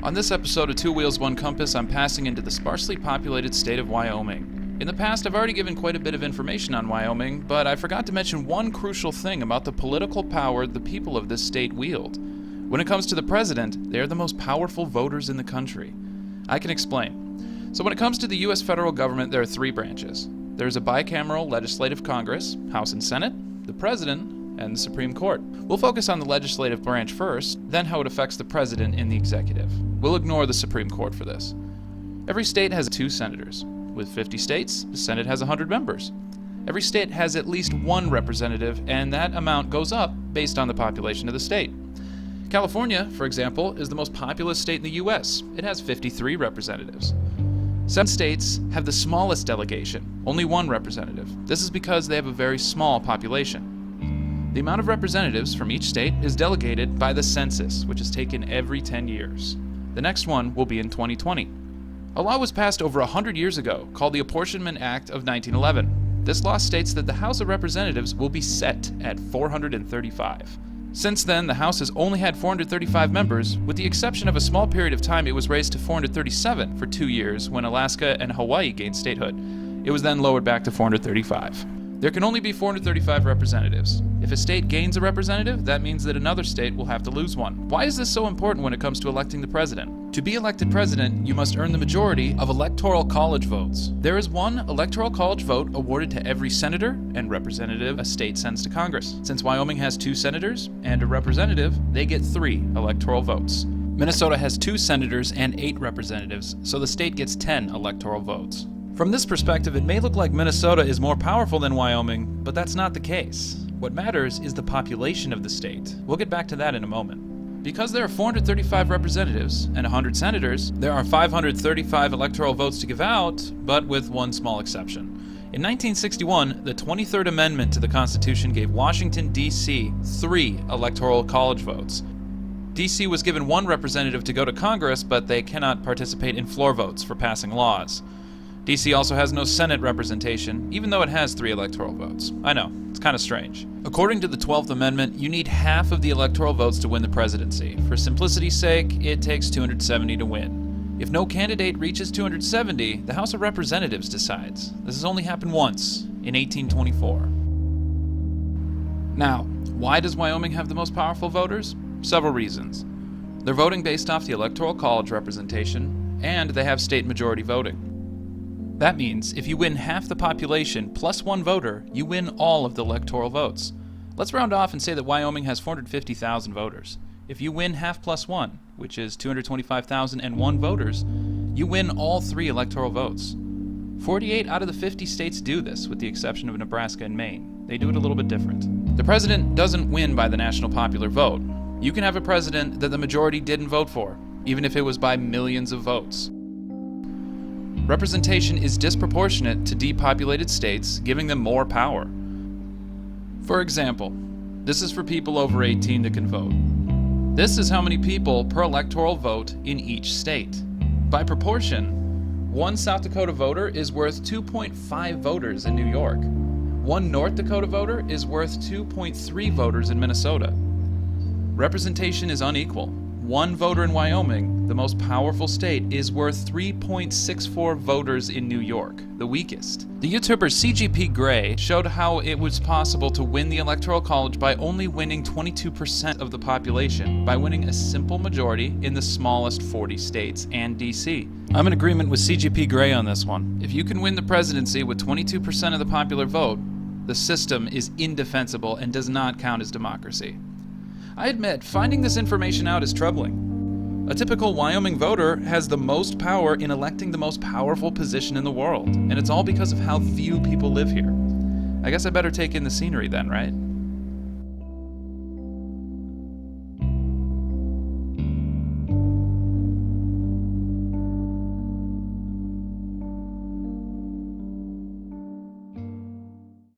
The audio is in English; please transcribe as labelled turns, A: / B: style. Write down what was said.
A: On this episode of Two Wheels, One Compass, I'm passing into the sparsely populated state of Wyoming. In the past, I've already given quite a bit of information on Wyoming, but I forgot to mention one crucial thing about the political power the people of this state wield. When it comes to the president, they are the most powerful voters in the country. I can explain. So when it comes to the U.S. federal government, there are three branches. There's a bicameral legislative Congress, House and Senate, the President, and the Supreme Court. We'll focus on the legislative branch first, then how it affects the President in the executive. We'll ignore the Supreme Court for this. Every state has 2 senators. With 50 states, the Senate has 100 members. Every state has at least one representative, and that amount goes up based on the population of the state. California, for example, is the most populous state in the U.S. It has 53 representatives. Some states have the smallest delegation, only 1 representative. This is because they have a very small population. The amount of representatives from each state is delegated by the census, which is taken every 10 years. The next one will be in 2020. A law was passed over 100 years ago called the Apportionment Act of 1911. This law states that the House of Representatives will be set at 435. Since then, the House has only had 435 members, with the exception of a small period of time it was raised to 437 for 2 years when Alaska and Hawaii gained statehood. It was then lowered back to 435. There can only be 435 representatives. If a state gains a representative, that means that another state will have to lose one. Why is this so important when it comes to electing the president? To be elected president, you must earn the majority of electoral college votes. There is one electoral college vote awarded to every senator and representative a state sends to Congress. Since Wyoming has 2 senators and a representative, they get 3 electoral votes. Minnesota has 2 senators and 8 representatives, so the state gets 10 electoral votes. From this perspective, it may look like Minnesota is more powerful than Wyoming, but that's not the case. What matters is the population of the state. We'll get back to that in a moment. Because there are 435 representatives and 100 senators, there are 535 electoral votes to give out, but with one small exception. In 1961, the 23rd Amendment to the Constitution gave Washington, D.C. 3 electoral college votes. D.C. was given 1 representative to go to Congress, but they cannot participate in floor votes for passing laws. D.C. also has no Senate representation, even though it has 3 electoral votes. I know, it's kind of strange. According to the 12th Amendment, you need half of the electoral votes to win the presidency. For simplicity's sake, it takes 270 to win. If no candidate reaches 270, the House of Representatives decides. This has only happened once, in 1824. Now, why does Wyoming have the most powerful voters? Several reasons. They're voting based off the Electoral College representation, and they have state majority voting. That means if you win half the population plus 1 voter, you win all of the electoral votes. Let's round off and say that Wyoming has 450,000 voters. If you win half plus 1, which is 225,001 voters, you win all 3 electoral votes. 48 out of the 50 states do this, with the exception of Nebraska and Maine. They do it a little bit different. The president doesn't win by the national popular vote. You can have a president that the majority didn't vote for, even if it was by millions of votes. Representation is disproportionate to depopulated states, giving them more power. For example, this is for people over 18 that can vote. This is how many people per electoral vote in each state. By proportion, 1 South Dakota voter is worth 2.5 voters in New York. 1 North Dakota voter is worth 2.3 voters in Minnesota. Representation is unequal. 1 voter in Wyoming, the most powerful state, is worth 3.64 voters in New York, the weakest. The YouTuber CGP Grey showed how it was possible to win the Electoral College by only winning 22% of the population, by winning a simple majority in the smallest 40 states and D.C. I'm in agreement with CGP Grey on this one. If you can win the presidency with 22% of the popular vote, the system is indefensible and does not count as democracy. I admit, finding this information out is troubling. A typical Wyoming voter has the most power in electing the most powerful position in the world, and it's all because of how few people live here. I guess I better take in the scenery then, right?